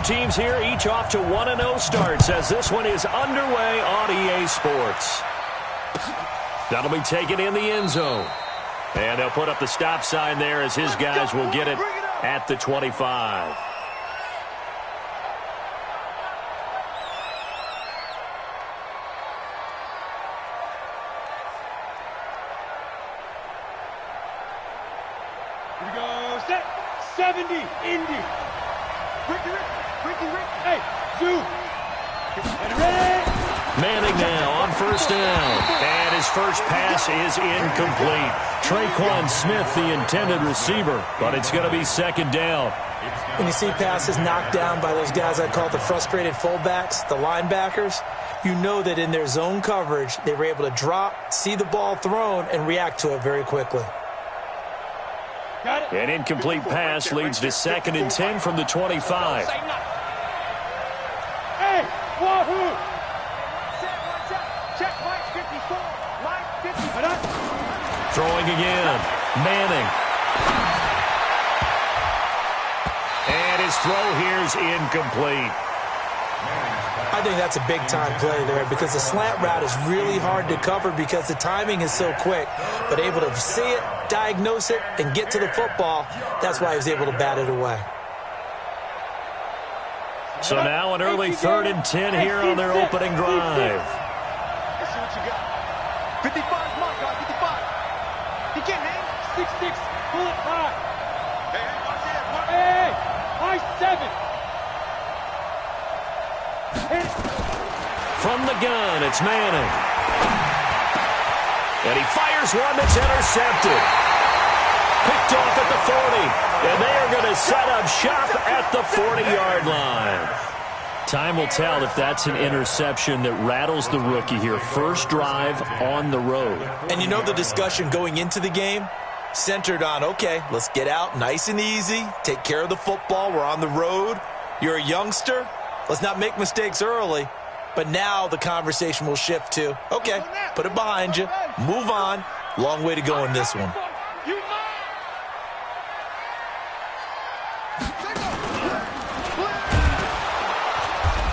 teams here, each off to 1-0 starts as this one is underway on EA Sports. That'll be taken in the end zone. And they'll put up the stop sign there as his guys will get it at the 25. Here we go. Set. 70. Indy. Ricky. Hey, Zoo. Get ready. Manning now on first down. And his first pass is incomplete. Traquan Smith, the intended receiver, but it's going to be second down. When you see passes knocked down by those guys I call the frustrated fullbacks, the linebackers, you know that in their zone coverage, they were able to drop, see the ball thrown, and react to it very quickly. An incomplete pass leads to 2nd and 10 from the 25. Hey, wahoo! Check Mike 54. Mike 50. Throwing again. Manning. And his throw here is incomplete. I think that's a big-time play there because the slant route is really hard to cover because the timing is so quick. But able to see it, diagnose it, and get to the football, that's why he was able to bat it away. So now an early 3rd and 10 here on their opening drive. Let's see what you got. 55 is my guy, 55. He can't hang. 6'6", pull it high. Hey, watch it. Hey, high 7. From the gun, it's Manning. And he fires one that's intercepted. Picked off at the 40. And they are going to set up shop at the 40-yard line. Time will tell if that's an interception that rattles the rookie here. First drive on the road. And you know the discussion going into the game? Centered on, okay, let's get out nice and easy, take care of the football, we're on the road. You're a youngster, let's not make mistakes early. But now the conversation will shift to, okay, put it behind you, move on. Long way to go in this one.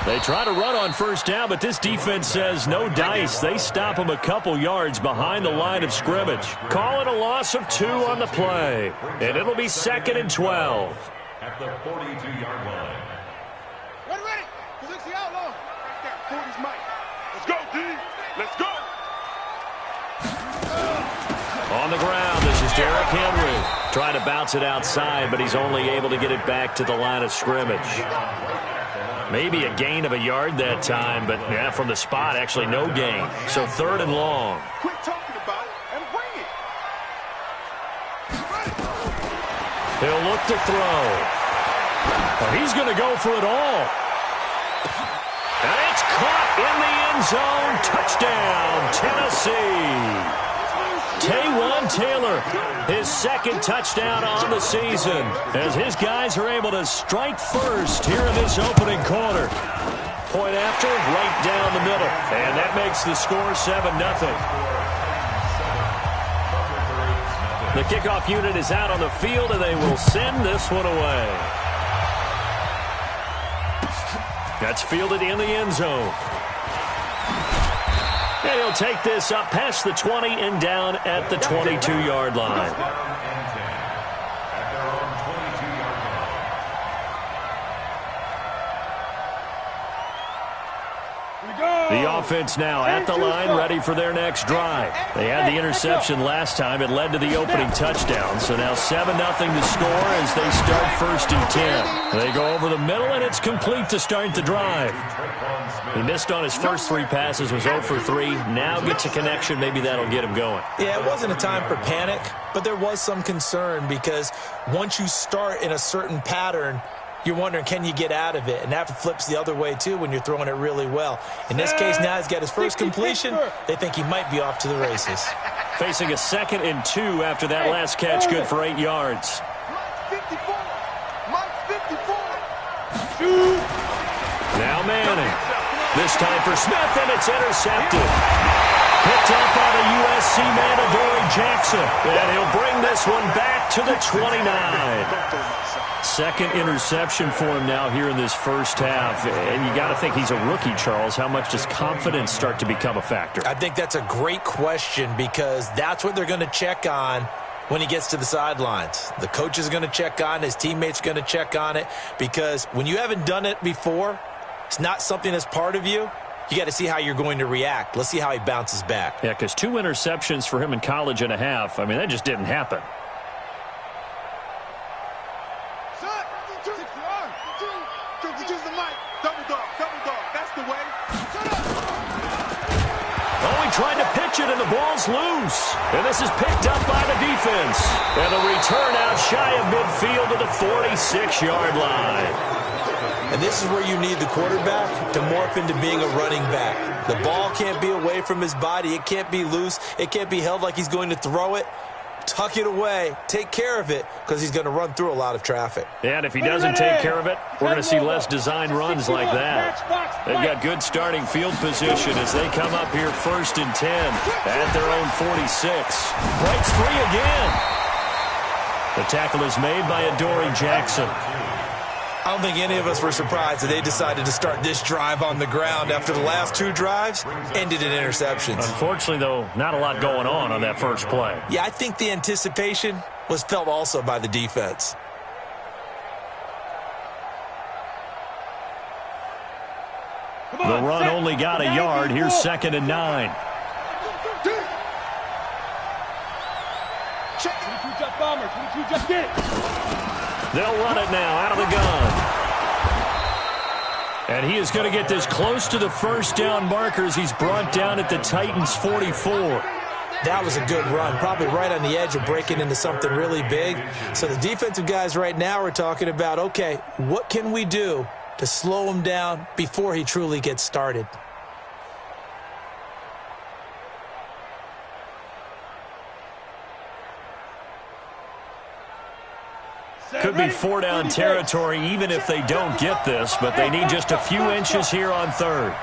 They try to run on first down, but this defense says no dice. They stop them a couple yards behind the line of scrimmage. Call it a loss of 2 on the play. And it'll be 2nd and 12. At the 42-yard line. Ready. Position the outlaw. Right there. 40's Mike. Let's go, D. Let's go. On the ground, this is Derrick Henry. Trying to bounce it outside, but he's only able to get it back to the line of scrimmage. Maybe a gain of a yard that time, but yeah, from the spot, actually no gain. So 3rd and long. Quit talking about it and bring it. He'll look to throw. But he's going to go for it all. And it's caught in the end zone. Touchdown, Tennessee. Taywan Taylor, his 2nd touchdown on the season, as his guys are able to strike first here in this opening quarter. Point after, right down the middle, and that makes the score 7-0. The kickoff unit is out on the field, and they will send this one away. That's fielded in the end zone. And he'll take this up past the 20 and down at the 22-yard line. The offense now at the line, ready for their next drive. They had the interception last time. It led to the opening touchdown. So now 7-0 to score as they start 1st and 10. They go over the middle, and it's complete to start the drive. He missed on his first 3 passes, was 0 for 3. Now gets a connection. Maybe that'll get him going. Yeah, it wasn't a time for panic, but there was some concern because once you start in a certain pattern, you're wondering, can you get out of it? And that flips the other way, too, when you're throwing it really well. In this case, now he's got his first completion. They think he might be off to the races. Facing a 2nd and 2 after that last catch, good for 8 yards. Mike 54. Now Manning. This time for Smith, and it's intercepted. Picked up by the USC man, Adoree Jackson. And he'll bring this one back to the 29. Second interception for him now here in this first half. And you got to think he's a rookie, Charles. How much does confidence start to become a factor? I think that's a great question because that's what they're going to check on when he gets to the sidelines. The coach is going to check on it. His teammates are going to check on it because when you haven't done it before, it's not something that's part of you. You got to see how you're going to react. Let's see how he bounces back. Yeah, because 2 interceptions for him in college and a half. I mean, that just didn't happen. Trying to pitch it, and the ball's loose. And this is picked up by the defense. And the return out shy of midfield to the 46-yard line. And this is where you need the quarterback to morph into being a running back. The ball can't be away from his body. It can't be loose. It can't be held like he's going to throw it. Tuck it away. Take care of it because he's going to run through a lot of traffic. Yeah, and if he doesn't take care of it, we're going to see less design runs like that. They've got good starting field position as they come up here 1st and 10 at their own 46. Breaks free again. The tackle is made by Adoree Jackson. I don't think any of us were surprised that they decided to start this drive on the ground after the last 2 drives ended in interceptions. Unfortunately, though, not a lot going on that first play. Yeah, I think the anticipation was felt also by the defense. The run only got a yard. Here's 2nd and 9. They'll run it now out of the gun. And he is going to get this close to the first down markers. He's brought down at the Titans' 44. That was a good run, probably right on the edge of breaking into something really big. So the defensive guys right now are talking about, okay, what can we do to slow him down before he truly gets started? Could be 4-down territory even if they don't get this, but they need just a few inches here on 3rd.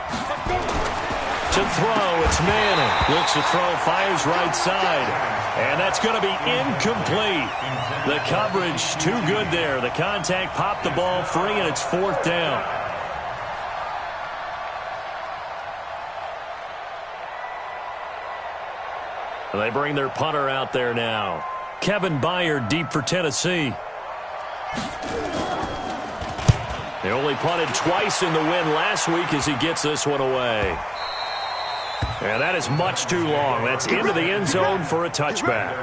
To throw, it's Manning. Looks to throw, fires right side. And that's going to be incomplete. The coverage too good there. The contact popped the ball free, and it's 4th down. They bring their punter out there now. Kevin Byard deep for Tennessee. They only punted twice in the win last week as he gets this one away. And that is much too long. That's into the end zone for a touchback.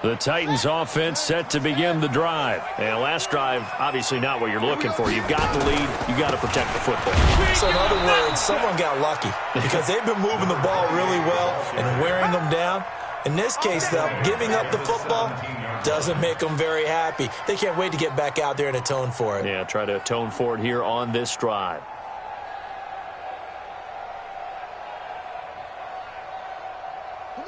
The Titans offense set to begin the drive. And last drive, obviously not what you're looking for. You've got the lead. You've got to protect the football. So in other words, someone got lucky because they've been moving the ball really well and wearing them down. In this case, though, giving up the football doesn't make them very happy. They can't wait to get back out there and atone for it. Yeah, try to atone for it here on this drive.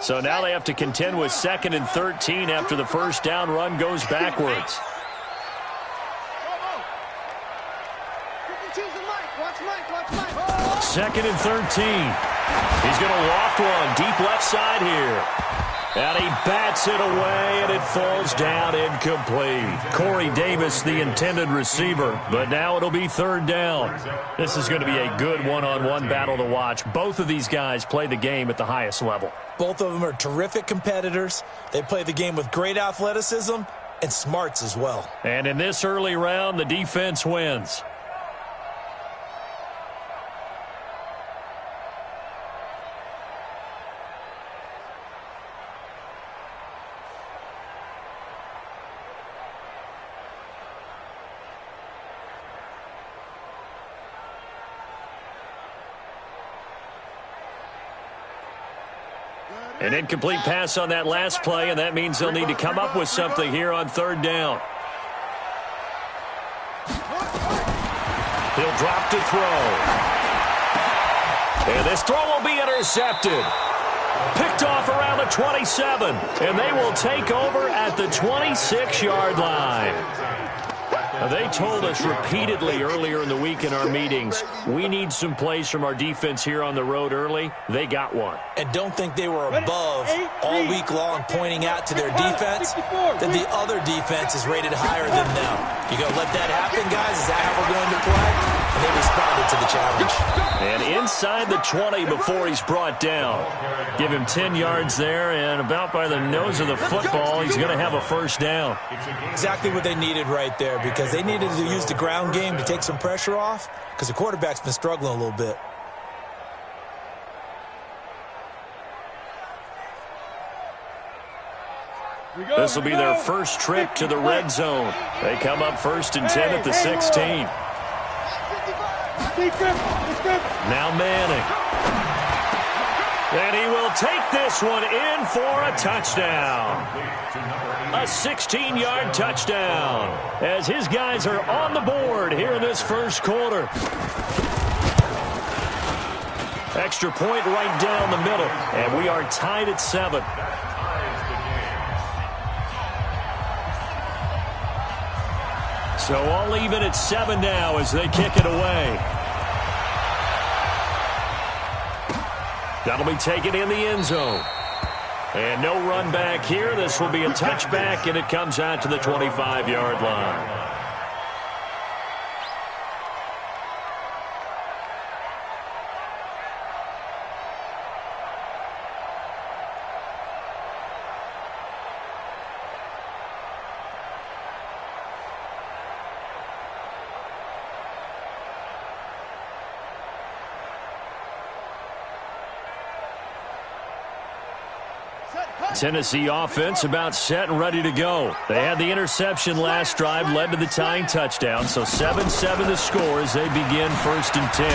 So now they have to contend with 2nd and 13 after the first down run goes backwards. Second and 13. He's going to loft one deep left side here. And he bats it away, and it falls down incomplete. Corey Davis, the intended receiver, but now it'll be 3rd down. This is going to be a good one-on-one battle to watch. Both of these guys play the game at the highest level. Both of them are terrific competitors. They play the game with great athleticism and smarts as well. And in this early round, the defense wins. An incomplete pass on that last play, and that means they'll need to come up with something here on 3rd down. He'll drop to throw. And this throw will be intercepted. Picked off around the 27, and they will take over at the 26-yard line. Now, they told us repeatedly earlier in the week in our meetings, we need some plays from our defense here on the road early. They got one. And don't think they were above all week long pointing out to their defense that the other defense is rated higher than them. You going to let that happen, guys? Is that how we're going to play? And they responded to the challenge. And inside the 20 before he's brought down. Give him 10 yards there, and about by the nose of the football, he's going to have a first down. Exactly what they needed right there, because they needed to use the ground game to take some pressure off, because the quarterback's been struggling a little bit. This will be their first trip to the red zone. They come up 1st and 10 at the 16. Now Manning. And he will take this one in for a touchdown. A 16-yard touchdown as his guys are on the board here in this first quarter. Extra point right down the middle, and we are tied at 7. So all even at 7 now as they kick it away. That'll be taken in the end zone. And no run back here. This will be a touchback, and it comes out to the 25-yard line. Tennessee offense about set and ready to go. They had the interception last drive, led to the tying touchdown. So 7-7 the score as they begin 1st and 10.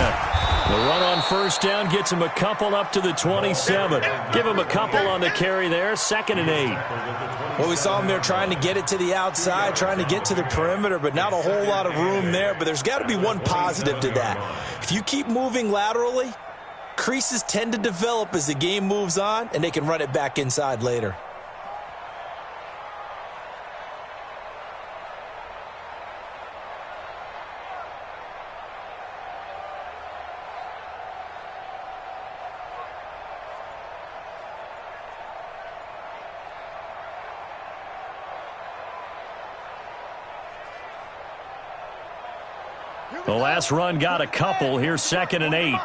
The run on first down gets them a couple up to the 27. Give them a couple on the carry there, 2nd and 8. Well, we saw them there trying to get it to the outside, trying to get to the perimeter, but not a whole lot of room there. But there's got to be one positive to that. If you keep moving laterally, creases tend to develop as the game moves on, and they can run it back inside later. The last run got a couple. Here's 2nd and 8.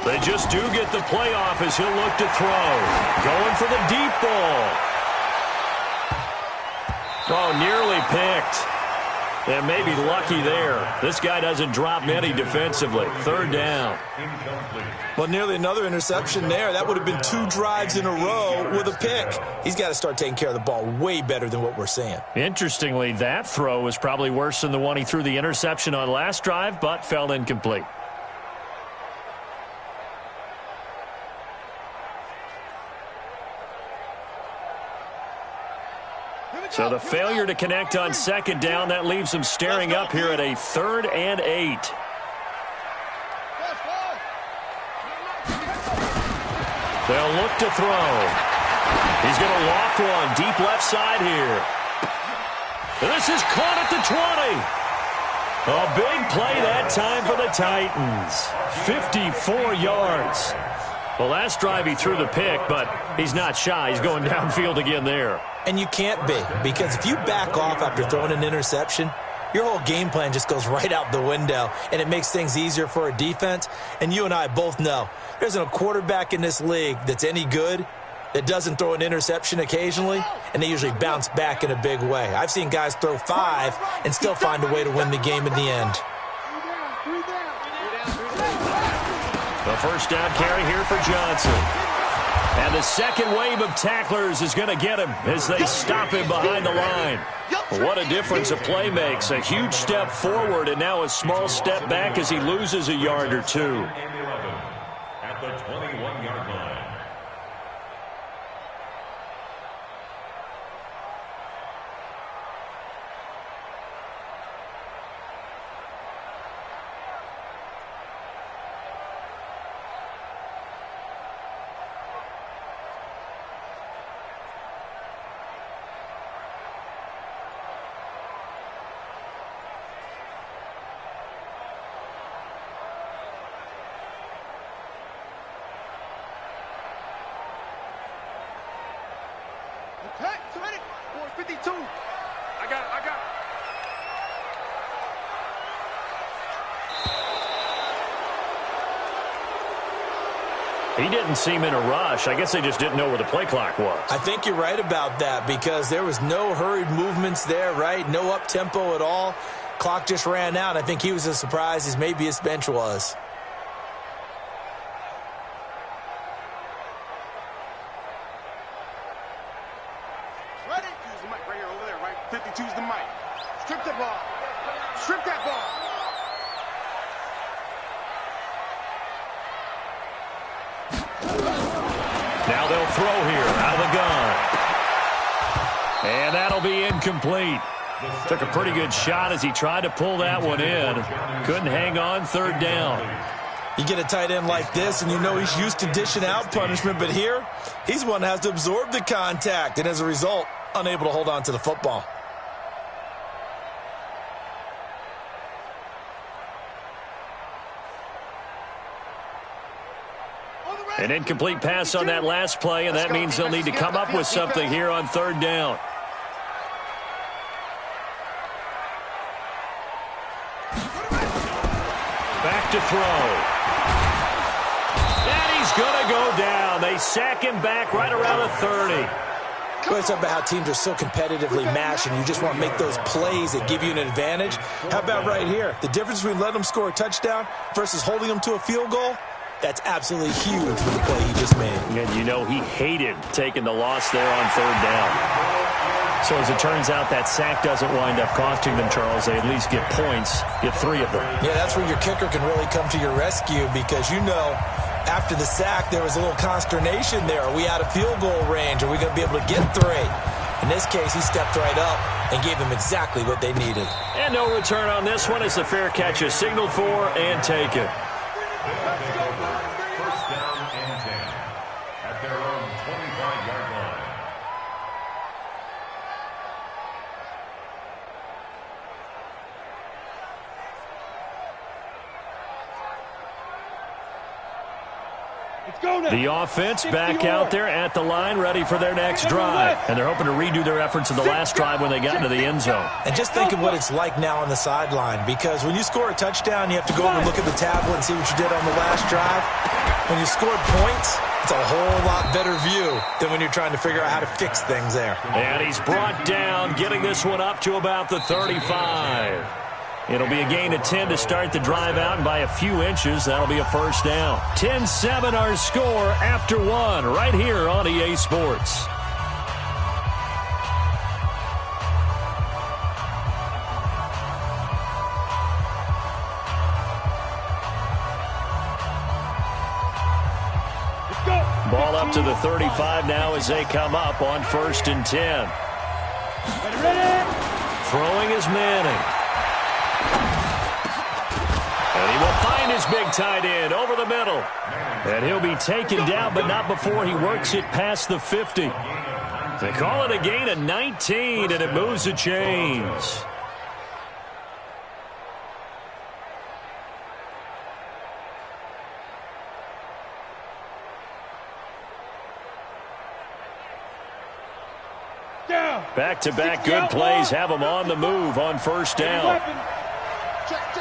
They just do get the playoff as he'll look to throw. Going for the deep ball. Oh, nearly picked. And maybe lucky there. This guy doesn't drop many defensively. 3rd down. Well, nearly another interception there. That would have been 2 drives in a row with a pick. He's got to start taking care of the ball way better than what we're seeing. Interestingly, that throw was probably worse than the one he threw the interception on last drive, but fell incomplete. So the failure to connect on 2nd down, that leaves them staring up here at a 3rd and 8. They'll look to throw. He's going to loft one deep left side here. This is caught at the 20. A big play that time for the Titans. 54 yards. The last drive he threw the pick, but he's not shy. He's going downfield again there. And you can't be, because if you back off after throwing an interception, your whole game plan just goes right out the window, and it makes things easier for a defense. And you and I both know there isn't a quarterback in this league that's any good that doesn't throw an interception occasionally, and they usually bounce back in a big way. I've seen guys throw 5 and still find a way to win the game in the end. The first down carry here for Johnson. And the second wave of tacklers is going to get him as they stop him behind the line. What a difference a play makes. A huge step forward and now a small step back as he loses a yard or 2. At the 21-yard line. 52. I got it. He didn't seem in a rush. I guess they just didn't know where the play clock was. I think you're right about that because there was no hurried movements there, right? No up-tempo at all. Clock just ran out. I think he was as surprised as maybe his bench was. Ready? Use the mic right here, over there, right? 52's the mic. Strip the ball. Strip that ball. Now they'll throw here out of the gun. And that'll be incomplete. Took a pretty good shot as he tried to pull that one in. Couldn't hang on, third down. You get a tight end like this, and you know he's used to dishing out punishment, but here, he's the one that has to absorb the contact, and as a result, unable to hold on to the football. An incomplete pass on that last play, and that means they'll need to come up with something here on third down. Back to throw. And he's going to go down. They sack him back right around the 30. Well, it's about how teams are so competitively matched, and you just want to make those plays that give you an advantage. How about right here? The difference between letting them score a touchdown versus holding them to a field goal? That's absolutely huge for the play he just made. And you know he hated taking the loss there on third down. So as it turns out, that sack doesn't wind up costing them, Charles. They at least get points, get 3 of them. Yeah, that's where your kicker can really come to your rescue because, you know, after the sack, there was a little consternation there. Are we out of field goal range? Are we going to be able to get 3? In this case, he stepped right up and gave them exactly what they needed. And no return on this one as the fair catch is signaled for and taken. First down and 10 at their own 25-yard line. Let's go now. The offense back out there at the line, ready for their next drive. And they're hoping to redo their efforts in the last drive when they got into the end zone. And just think of what it's like now on the sideline, because when you score a touchdown, you have to go over and look at the tablet and see what you did on the last drive. When you scored points, it's a whole lot better view than when you're trying to figure out how to fix things there. And he's brought down, getting this one up to about the 35. It'll be a gain of 10 to start the drive out, and by a few inches, that'll be a first down. 10-7 our score after 1 right here on EA Sports. Ball up to the 35 now as they come up on 1st and 10. Throwing is Manning. And he will find his big tight end over the middle. And he'll be taken down, but not before he works it past the 50. They call it a gain of 19, and it moves the chains. Back-to-back good plays have them on the move on 1st down. Check.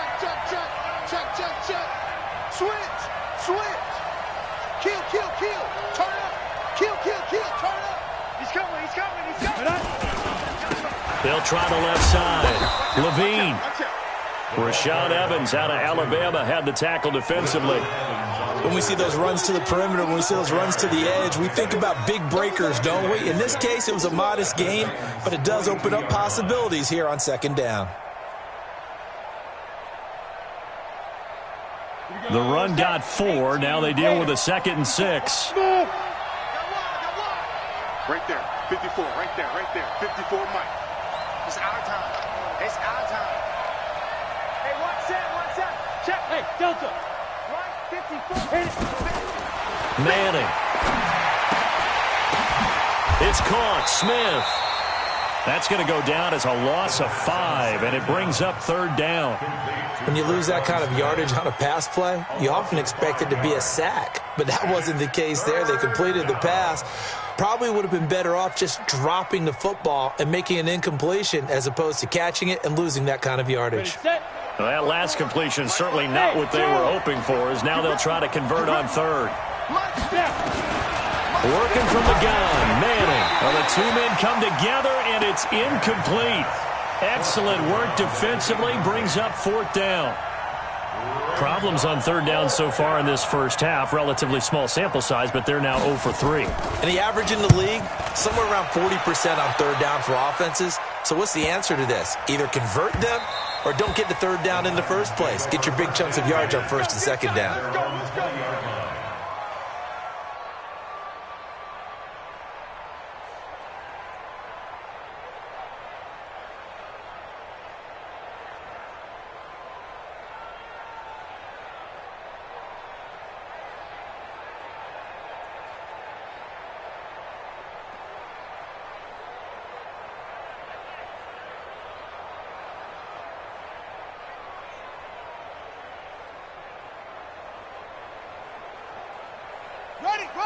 Switch. Kill. Turn up. Kill. Turn up. He's coming. They'll try the left side. Levine. Rashaan Evans out of Alabama had the tackle defensively. When we see those runs to the perimeter, when we see those runs to the edge, we think about big breakers, don't we? In this case, it was a modest gain, but it does open up possibilities here on 2nd down. The run got 4. Now they deal with a 2nd and 6. Right there. 54. Right there. 54, Mike. It's our time. Hey, watch that. Check. Hey, Delta. Right, 54. Hit it. Manning. It's caught. Smith. That's going to go down as a loss of 5, and it brings up 3rd down. When you lose that kind of yardage on a pass play, you often expect it to be a sack, but that wasn't the case there. They completed the pass. Probably would have been better off just dropping the football and making an incompletion as opposed to catching it and losing that kind of yardage. Well, that last completion certainly not what they were hoping for, as now they'll try to convert on 3rd. Working from the gun, Manning. Well, the two men come together, and it's incomplete. Excellent work defensively, brings up 4th down. Problems on 3rd down so far in this first half. Relatively small sample size, but they're now 0 for 3. And the average in the league, somewhere around 40% on 3rd down for offenses. So what's the answer to this? Either convert them or don't get to 3rd down in the first place. Get your big chunks of yards on 1st and 2nd down.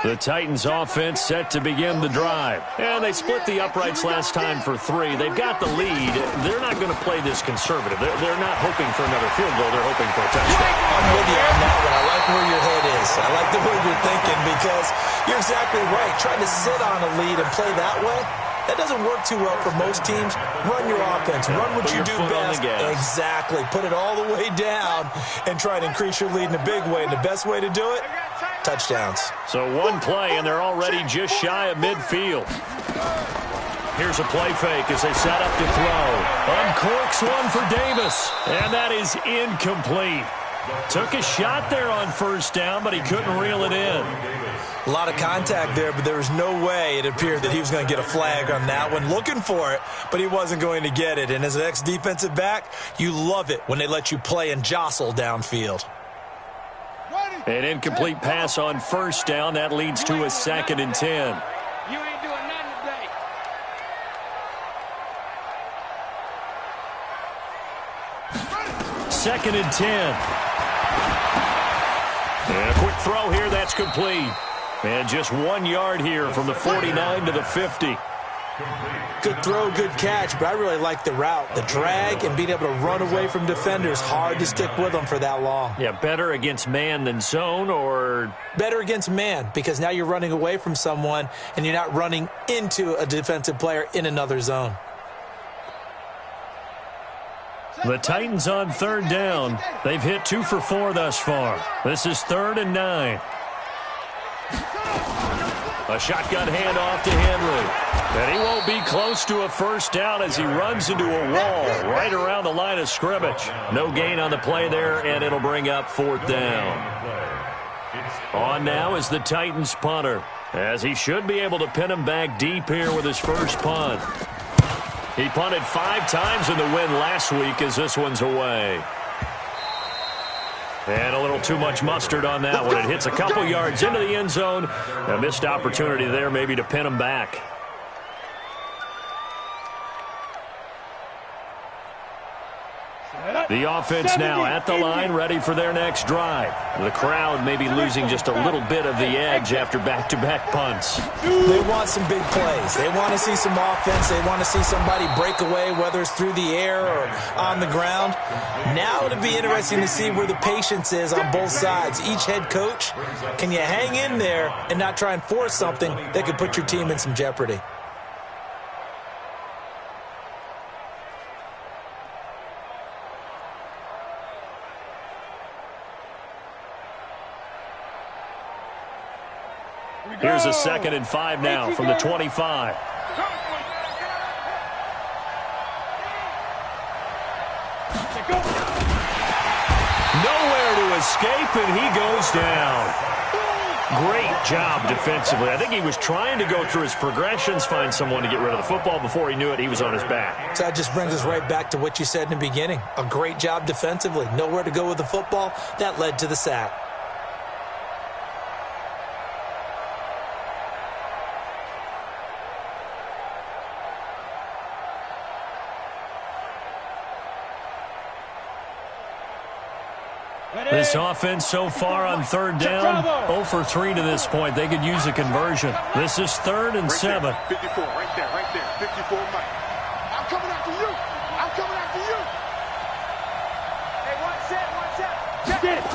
The Titans offense set to begin the drive. And they split the uprights last time for 3. They've got the lead. They're not going to play this conservative. They're not hoping for another field goal. They're hoping for a touchdown. I'm with you on that one. I like where your head is. I like the way you're thinking because you're exactly right. Trying to sit on a lead and play that way, that doesn't work too well for most teams. Run your offense. Run what you do best. Exactly. Put it all the way down and try to increase your lead in a big way. And the best way to do it, touchdowns. So one play, and they're already just shy of midfield. Here's a play fake as they set up to throw. Uncorks one for Davis, and that is incomplete. Took a shot there on 1st down, but he couldn't reel it in. A lot of contact there, but there was no way it appeared that he was going to get a flag on that one. Looking for it, but he wasn't going to get it. And as an ex-defensive back, you love it when they let you play and jostle downfield. An incomplete pass on 1st down. That leads to a 2nd and 10. You ain't doing nothing today. 2nd and 10. And a quick throw here. That's complete. And just 1 yard here from the 49 to the 50. Good throw, good catch, but I really like the route. The drag and being able to run away from defenders, hard to stick with them for that long. Yeah, better against man than zone, or? Better against man, because now you're running away from someone and you're not running into a defensive player in another zone. The Titans on 3rd down. They've hit 2 for 4 thus far. This is 3rd and 9. A shotgun handoff to Henry. And he won't be close to a 1st down as he runs into a wall right around the line of scrimmage. No gain on the play there, and it'll bring up 4th down. On now is the Titans punter, as he should be able to pin him back deep here with his first punt. He punted 5 times in the win last week as this one's away. And a little too much mustard on that one. It hits a couple yards into the end zone. A missed opportunity there maybe to pin him back. The offense now at the line, ready for their next drive. The crowd may be losing just a little bit of the edge after back-to-back punts. They want some big plays. They want to see some offense. They want to see somebody break away, whether it's through the air or on the ground. Now it'll be interesting to see where the patience is on both sides. Each head coach, can you hang in there and not try and force something that could put your team in some jeopardy? Here's a 2nd and 5 now from the 25. Nowhere to escape, and he goes down. Great job defensively. I think he was trying to go through his progressions, find someone to get rid of the football. Before he knew it, he was on his back. So that just brings us right back to what you said in the beginning. A great job defensively. Nowhere to go with the football. That led to the sack. This offense so far on third down, 0 for 3 to this point. They could use a conversion. This is 3rd and 7. 54, right there, 54, Mike. I'm coming after you. I'm coming after you. Hey, one set. Get it.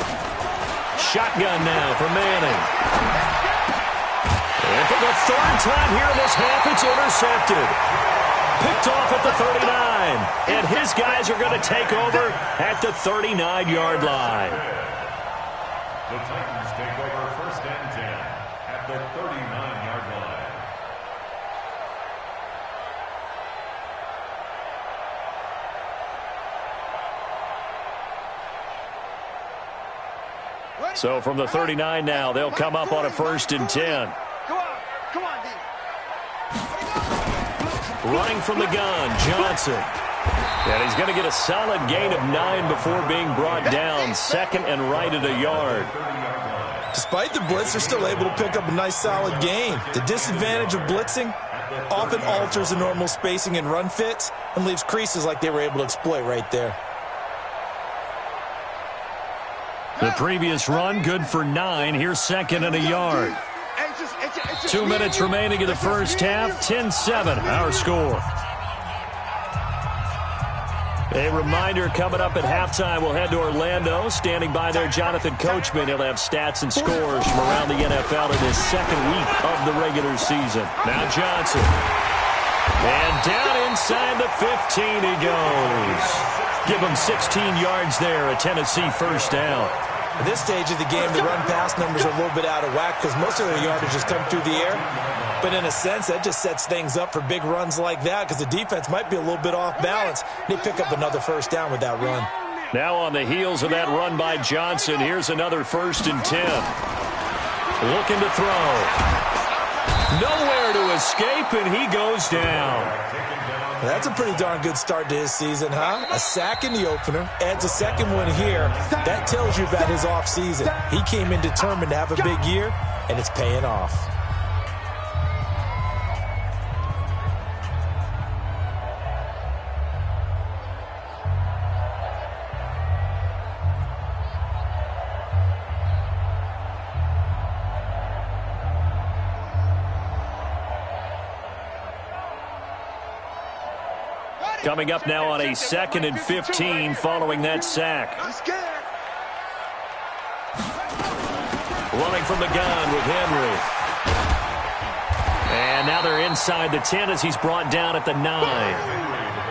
Shotgun now for Manning. And for the 3rd time here in this half, it's intercepted. Picked off at the 39. And his guys are going to take over at the 39-yard line. The Titans take over 1st and 10 at the 39-yard line. So from the 39 now, they'll come up on a 1st and 10. Come on, D. Running from the gun, Johnson. And he's going to get a solid gain of 9 before being brought down. 2nd and right at a yard. Despite the blitz, they're still able to pick up a nice solid gain. The disadvantage of blitzing often alters the normal spacing and run fits and leaves creases like they were able to exploit right there. The previous run, good for 9. Here's 2nd and a yard. 2 minutes remaining in the first half. 10-7, our score. A reminder coming up at halftime. We'll head to Orlando. Standing by there, Jonathan Coachman. He'll have stats and scores from around the NFL in his 2nd week of the regular season. Now Johnson. And down inside the 15 he goes. Give him 16 yards there, a Tennessee 1st down. At this stage of the game, the run-pass numbers are a little bit out of whack because most of their yardage has come through the air. But in a sense, that just sets things up for big runs like that because the defense might be a little bit off balance. They pick up another 1st down with that run. Now on the heels of that run by Johnson, here's another 1st and 10. Looking to throw. Nowhere to escape, and he goes down. That's a pretty darn good start to his season, huh? A sack in the opener, adds a 2nd one here. That tells you about his offseason. He came in determined to have a big year, and it's paying off. Coming up now on a 2nd and 15 following that sack. Running from the gun with Henry. And now they're inside the 10 as he's brought down at the 9.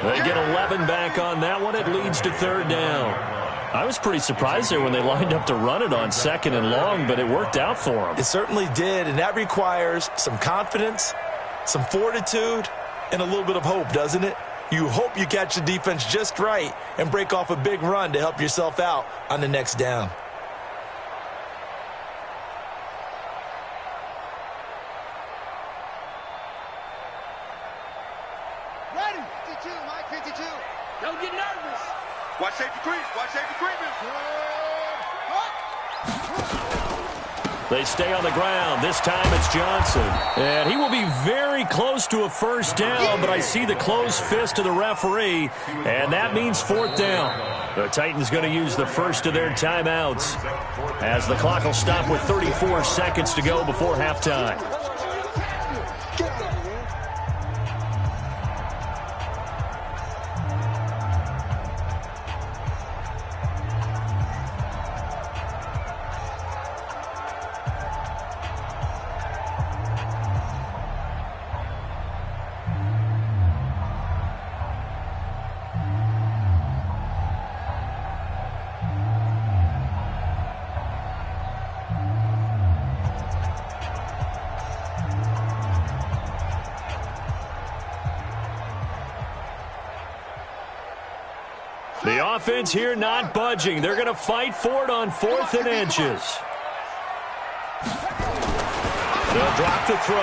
They get 11 back on that one. It leads to 3rd down. I was pretty surprised there when they lined up to run it on 2nd and long, but it worked out for them. It certainly did, and that requires some confidence, some fortitude, and a little bit of hope, doesn't it? You hope you catch the defense just right and break off a big run to help yourself out on the next down. Ready? 52, Mike, 52. Don't get nervous. Watch safety creep. Watch safety creeping. They stay on the ground. This time it's Johnson. And he will be very close to a 1st down, but I see the closed fist of the referee, and that means 4th down. The Titans going to use the first of their timeouts as the clock will stop with 34 seconds to go before halftime. The offense here not budging. They're going to fight for it on 4th and inches. They'll drop the throw.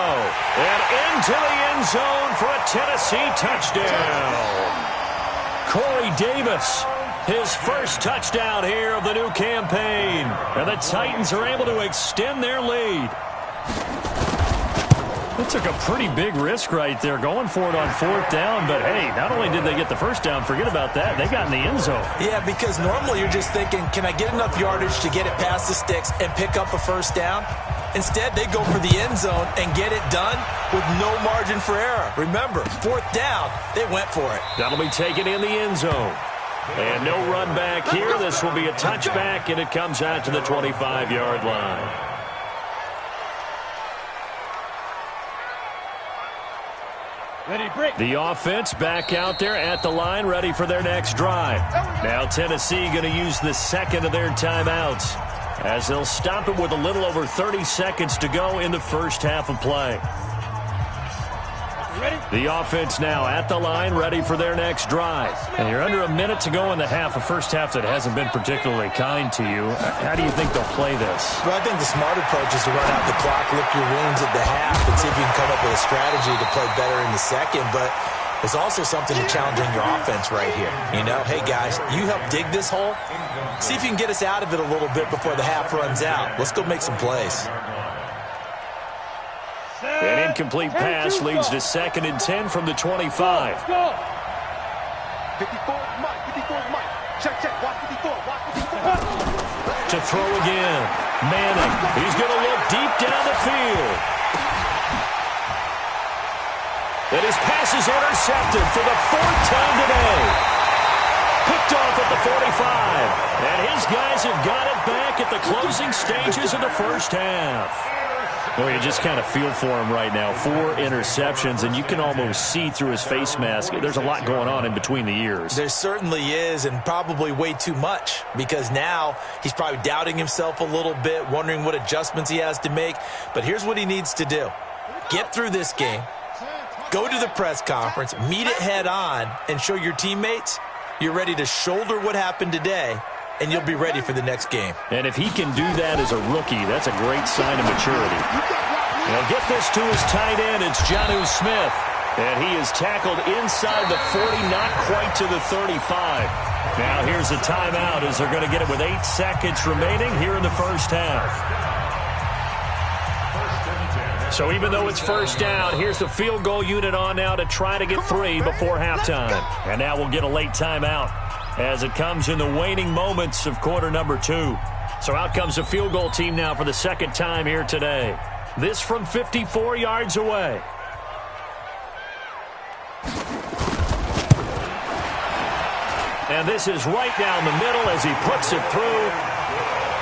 And into the end zone for a Tennessee touchdown. Corey Davis, his 1st touchdown here of the new campaign. And the Titans are able to extend their lead. It took a pretty big risk right there going for it on 4th down, but hey, not only did they get the first down, forget about that, they got in the end zone. Yeah, because normally you're just thinking, can I get enough yardage to get it past the sticks and pick up a first down? Instead, they go for the end zone and get it done with no margin for error. Remember, 4th down, they went for it. That'll be taken in the end zone. And no run back here. This will be a touchback, and it comes out to the 25-yard line. The offense back out there at the line, ready for their next drive. Now Tennessee going to use the second of their timeouts as they'll stop it with a little over 30 seconds to go in the first half of play. The offense now at the line, ready for their next drive. And you're under a minute to go in the half, a first half that hasn't been particularly kind to you. How do you think they'll play this? Well, I think the smart approach is to run out the clock, lick your wounds at the half, and see if you can come up with a strategy to play better in the second. But there's also something to challenging your offense right here. You know, hey, guys, you help dig this hole. See if you can get us out of it a little bit before the half runs out. Let's go make some plays. An incomplete pass leads to 2nd and 10 from the 25. 54, Mike. 54, Mike. Check. Watch 54. To throw again. Manning. He's going to look deep down the field. And his pass is intercepted for the 4th time today. Picked off at the 45. And his guys have got it back at the closing stages of the first half. Well, you just kind of feel for him right now. 4 interceptions, and you can almost see through his face mask. There's a lot going on in between the ears. There certainly is, and probably way too much, because now he's probably doubting himself a little bit, wondering what adjustments he has to make. But here's what he needs to do. Get through this game, go to the press conference, meet it head on, and show your teammates you're ready to shoulder what happened today, and you'll be ready for the next game. And if he can do that as a rookie, that's a great sign of maturity. He'll get this to his tight end. It's Jonnu Smith. And he is tackled inside the 40, not quite to the 35. Now here's a timeout as they're going to get it with 8 seconds remaining here in the first half. So even though it's first down, here's the field goal unit on now to try to get 3 before halftime. And now we'll get a late timeout as it comes in the waning moments of quarter number 2. So out comes the field goal team now for the second time here today. This from 54 yards away. And this is right down the middle as he puts it through.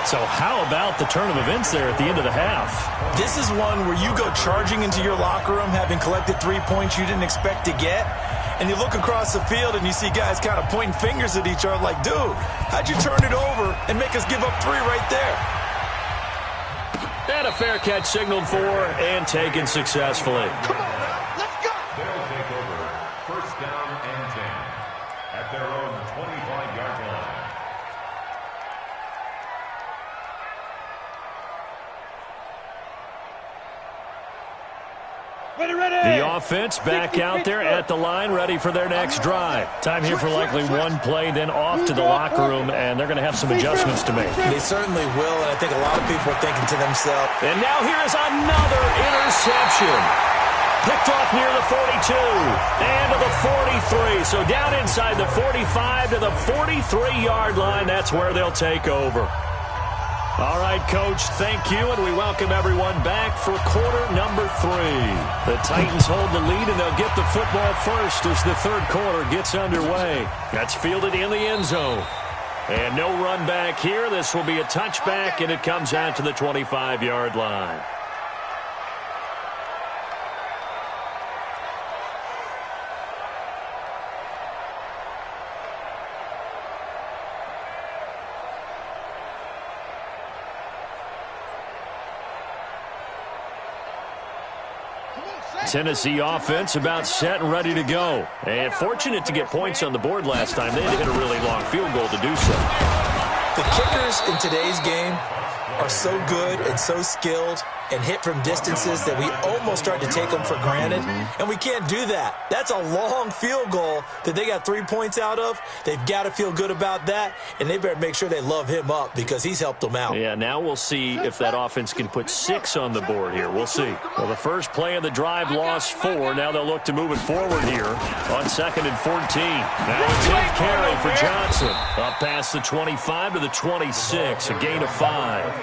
So how about the turn of events there at the end of the half? This is one where you go charging into your locker room having collected 3 points you didn't expect to get. And you look across the field and you see guys kind of pointing fingers at each other like, dude, how'd you turn it over and make us give up 3 right there? And a fair catch signaled for and taken successfully. Come on now, let's go. They'll take over 1st down and 10 at their own 25-yard line. The offense back out there at the line, ready for their next drive. Time here for likely one play, then off to the locker room, and they're going to have some adjustments to make. They certainly will, and I think a lot of people are thinking to themselves. And now here is another interception. Picked off near the 42 and to the 43. So down inside the 45 to the 43-yard line. That's where they'll take over. All right, Coach, thank you, and we welcome everyone back for quarter number 3. The Titans hold the lead, and they'll get the football first as the third quarter gets underway. That's fielded in the end zone. And no run back here. This will be a touchback, and it comes out to the 25-yard line. Tennessee offense about set and ready to go. And fortunate to get points on the board last time. They had to hit a really long field goal to do so. The kickers in today's game are so good and so skilled and hit from distances that we almost start to take them for granted, and we can't do that. That's a long field goal that they got 3 points out of. They've got to feel good about that, and they better make sure they love him up because he's helped them out. Yeah, now we'll see if that offense can put 6 on the board here. We'll see. Well, the first play of the drive lost 4. Now they'll look to move it forward here on 2nd and 14. Now it's his carry for Johnson. Up past the 25 to the 26, a gain of 5.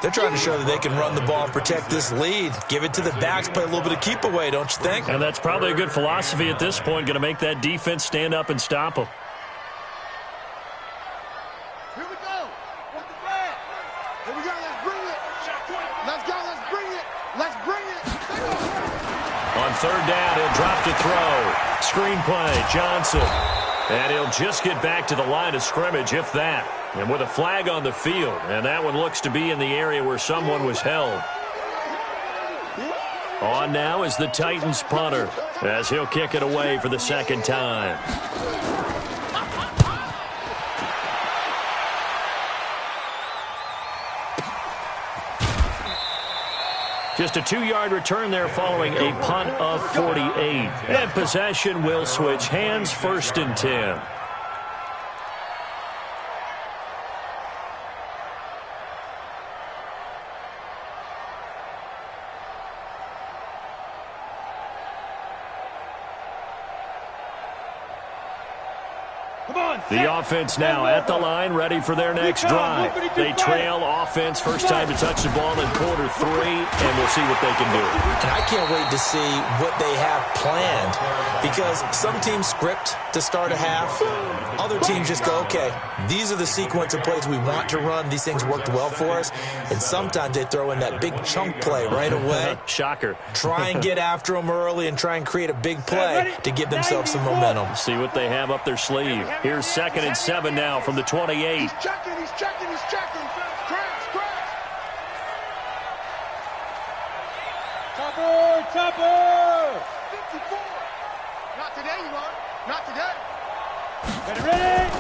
They're trying to show that they can run the ball and protect this lead. Give it to the backs, play a little bit of keep away, don't you think? And that's probably a good philosophy at this point, going to make that defense stand up and stop them. Here we go. What the flag? Here we go. Let's bring it. Let's go. Let's bring it. Let's bring it. On 3rd down, he'll drop to throw. Screen play, Johnson. And he'll just get back to the line of scrimmage, if that. And with a flag on the field, and that one looks to be in the area where someone was held. On now is the Titans punter, as he'll kick it away for the 2nd time. Just a 2-yard return there following a punt of 48. And possession will switch hands, 1st and 10. The offense now at the line, ready for their next drive. They trail offense, first time to touch the ball in quarter 3, and we'll see what they can do. And I can't wait to see what they have planned, because some teams script to start a half. Other teams just go, okay, these are the sequence of plays we want to run. These things worked well for us. And sometimes they throw in that big chunk play right away. Shocker. Try and get after them early and try and create a big play to give themselves some momentum. See what they have up their sleeve. Here's 2nd and 7 now from the 28. He's checking. He's checking. He's checking. Crash. Topper. 54. Not today, you are. Not today. Ready?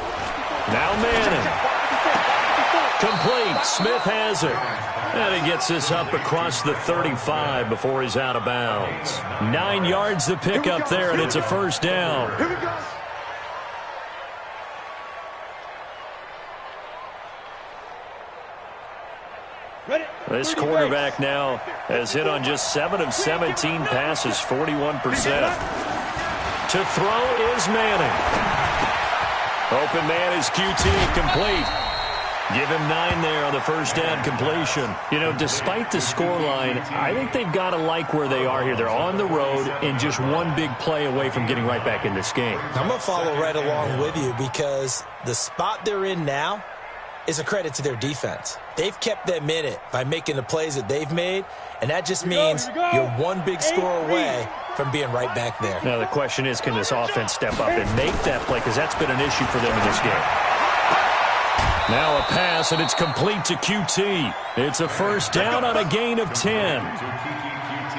Now Manning. Complete. Smith has it. And he gets this up across the 35 before he's out of bounds. 9 yards to pick up there, and it's a 1st down. Here we go. This quarterback now has hit on just 7 of 17 passes, 41%. To throw is Manning. Open man is QT, complete. Give him 9 there on the 1st down completion. You know, despite the scoreline, I think they've got to like where they are here. They're on the road and just one big play away from getting right back in this game. I'm going to follow right along with you because the spot they're in now is a credit to their defense. They've kept them in it by making the plays that they've made, and that just means you're one big score away from being right back there. Now the question is, can this offense step up and make that play? Because that's been an issue for them in this game. Now a pass, and it's complete to QT. It's a 1st down on a gain of 10.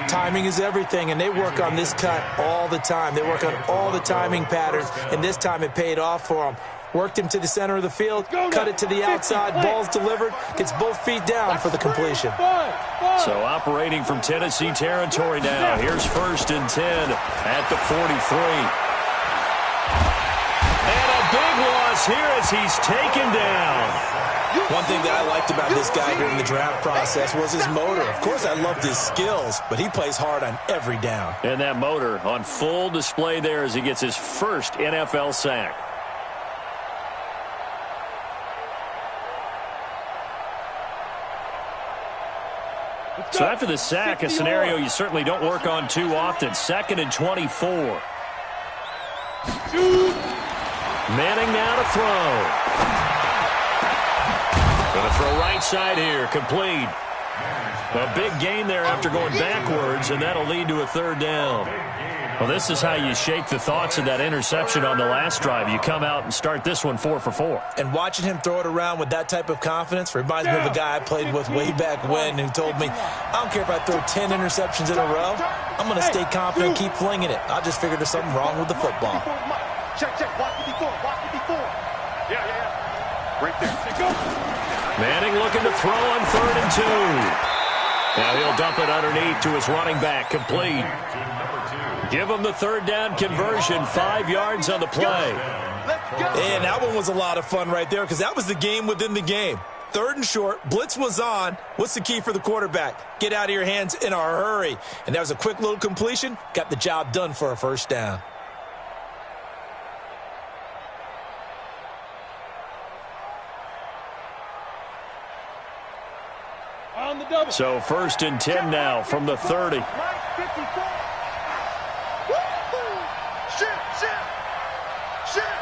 Timing is everything, and they work on this cut all the time. They work on all the timing patterns, and this time it paid off for them. Worked him to the center of the field, cut it to the outside, ball's delivered, gets both feet down for the completion. So operating from Tennessee territory now. Here's 1st and 10 at the 43. And a big loss here as he's taken down. One thing that I liked about this guy during the draft process was his motor. Of course, I loved his skills, but he plays hard on every down. And that motor on full display there as he gets his first NFL sack. So after the sack, a scenario you certainly don't work on too often. 2nd and 24. Manning now to throw. Going to throw right side here, complete. A big gain there after going backwards, and that'll lead to a 3rd down. Well, this is how you shake the thoughts of that interception on the last drive. You come out and start this one 4 for 4. And watching him throw it around with that type of confidence reminds me of a guy I played with way back when who told me, I don't care if I throw 10 interceptions in a row. I'm going to stay confident and keep flinging it. I just figured there's something wrong with the football. Check. Watch 54. Watch 54. Yeah. Right there. Manning looking to throw on 3rd and 2. Now he'll dump it underneath to his running back, complete. Give him the 3rd down conversion, 5 yards on the play. And that one was a lot of fun right there because that was the game within the game. 3rd and short, blitz was on. What's the key for the quarterback? Get out of your hands in a hurry. And that was a quick little completion. Got the job done for a 1st down. On the double. So 1st and 10 now from the 30.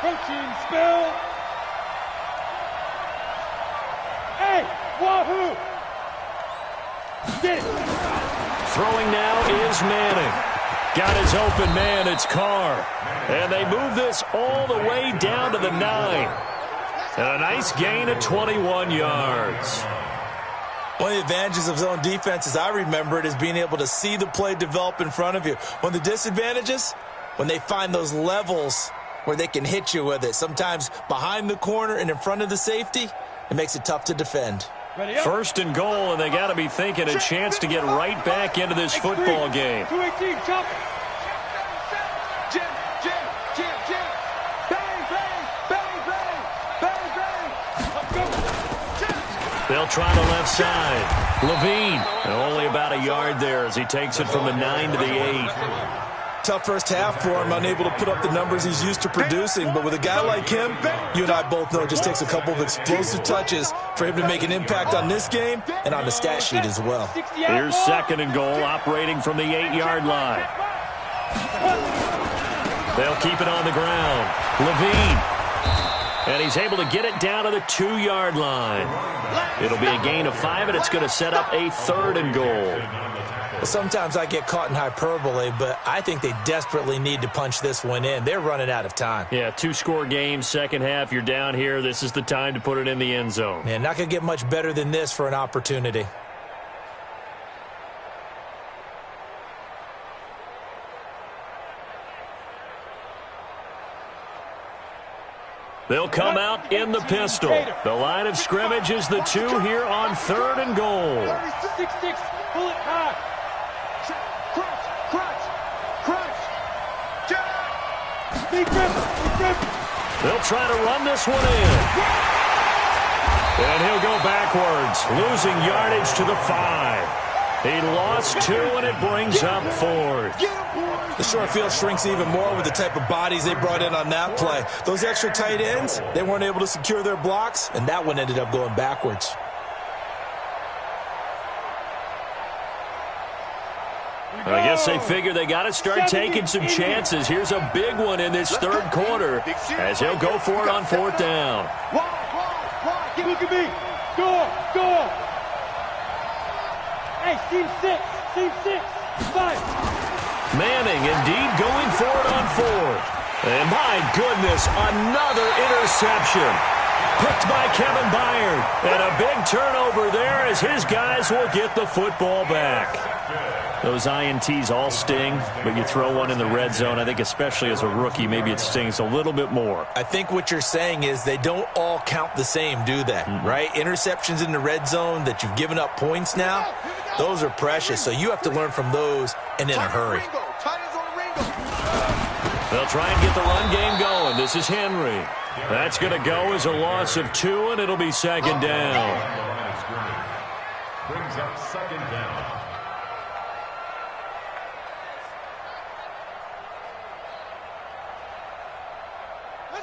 Protein spill. Hey, wahoo! Get it. Throwing now is Manning. Got his open man, it's Carr. And they move this all the way down to the 9. And a nice gain of 21 yards. One of the advantages of zone defense, as I remember it, is being able to see the play develop in front of you. One of the disadvantages, when they find those levels where they can hit you with it. Sometimes behind the corner and in front of the safety, it makes it tough to defend. 1st and goal, and they got to be thinking a chance to get right back into this football game. 218, chop. Jim. Bang, bang. Let's go. They'll try the left side. Levine, only about a yard there as he takes it from the 9 to the 8. Tough first half for him, unable to put up the numbers he's used to producing. But with a guy like him, you and I both know it just takes a couple of explosive touches for him to make an impact on this game and on the stat sheet as well. Here's 2nd and goal, operating from the 8-yard line. They'll keep it on the ground. Levine. And he's able to get it down to the 2-yard line. It'll be a gain of 5, and it's going to set up a 3rd and goal. Well, sometimes I get caught in hyperbole, but I think they desperately need to punch this one in. They're running out of time. Yeah, 2-score game, 2nd half. You're down here. This is the time to put it in the end zone. Man, not going to get much better than this for an opportunity. They'll come out in the pistol. The line of scrimmage is the 2 here on 3rd and goal. 6-6, pull it high. Crunch. Big rip. They'll try to run this one in. And he'll go backwards, losing yardage to the 5. He lost 2, and it brings up 4th. The short field shrinks even more with the type of bodies they brought in on that play. Those extra tight ends, they weren't able to secure their blocks, and that one ended up going backwards. I guess they figure they got to start taking some chances. Here's a big one in this 3rd quarter as he'll go for it on 4th down. Look at me. Go. Hey, seam 6. 5. Manning indeed going for it on 4th. And my goodness, another interception. Picked by Kevin Byard. And a big turnover there as his guys will get the football back. Those INTs all sting, but you throw one in the red zone, I think especially as a rookie, maybe it stings a little bit more. I think what you're saying is they don't all count the same, do they? Right? Interceptions in the red zone that you've given up points now, those are precious. So you have to learn from those and in a hurry. They'll try and get the run game going. This is Henry. That's going to go as a loss of 2, and it'll be 2nd down. Brings up 2nd down.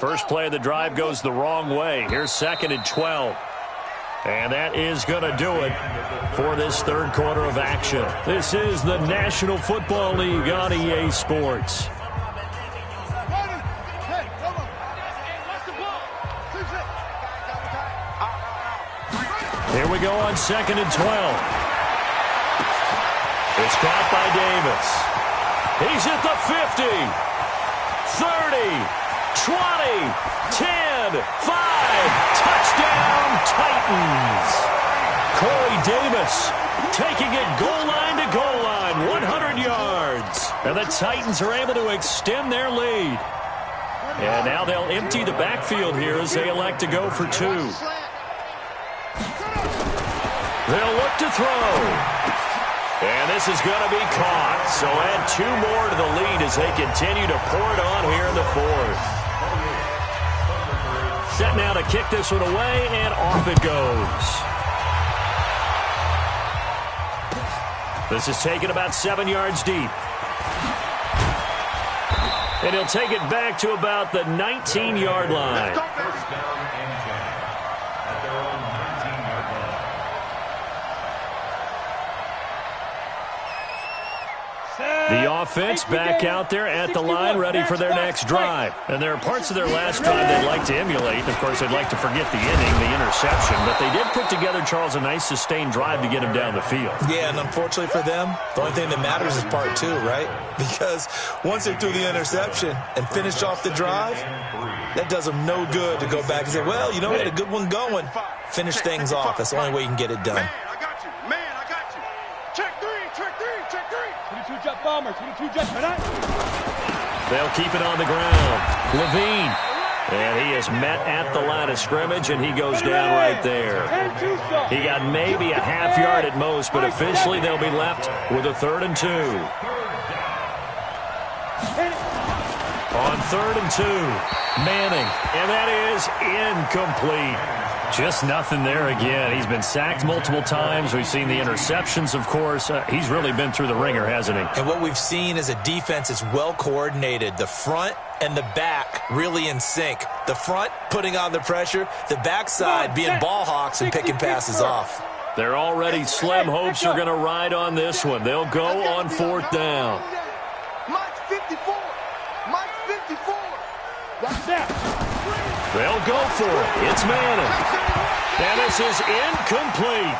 First play of the drive goes the wrong way. Here's 2nd and 12. And that is going to do it for this 3rd quarter of action. This is the National Football League on EA Sports. Here we go on 2nd and 12. It's caught by Davis. He's at the 50, 30, 20, 10, 5, touchdown Titans. Corey Davis taking it goal line to goal line, 100 yards. And the Titans are able to extend their lead. And now they'll empty the backfield here as they elect to go for 2. They'll look to throw. And this is going to be caught. So add 2 more to the lead as they continue to pour it on here in the 4th. Set now to kick this one away, and off it goes. This is taken about 7 yards deep. And he'll take it back to about the 19-yard line. First down and 10 at their own 19-yard line. The offense back out there at the line, ready for their next drive. And there are parts of their last drive they'd like to emulate. Of course, they'd like to forget the inning, the interception. But they did put together, Charles, a nice sustained drive to get him down the field. Yeah, and unfortunately for them, the only thing that matters is part 2, right? Because once they threw the interception and finished off the drive, that does them no good to go back and say, well, you know, we had a good one going. Finish things off. That's the only way you can get it done. Man, I got you. Man, I got you. Check 3, check 3, check 3. 22 jet bomber, 22 jet tonight. They'll keep it on the ground. Levine. And he is met at the line of scrimmage, and he goes down right there. He got maybe a half yard at most, but officially they'll be left with a 3rd and 2. On 3rd and 2, Manning, and that is incomplete. Just nothing there again. He's been sacked multiple times. We've seen the interceptions, of course. He's really been through the ringer, hasn't he? And what we've seen is a defense that's well coordinated. The front and the back really in sync. The front putting on the pressure, the backside being ball hawks and picking passes off. Their already slim hopes are going to ride on this one. They'll go on 4th down. Mike 54. Mike 54. Watch that. They'll go for it. It's Manning. And this is incomplete.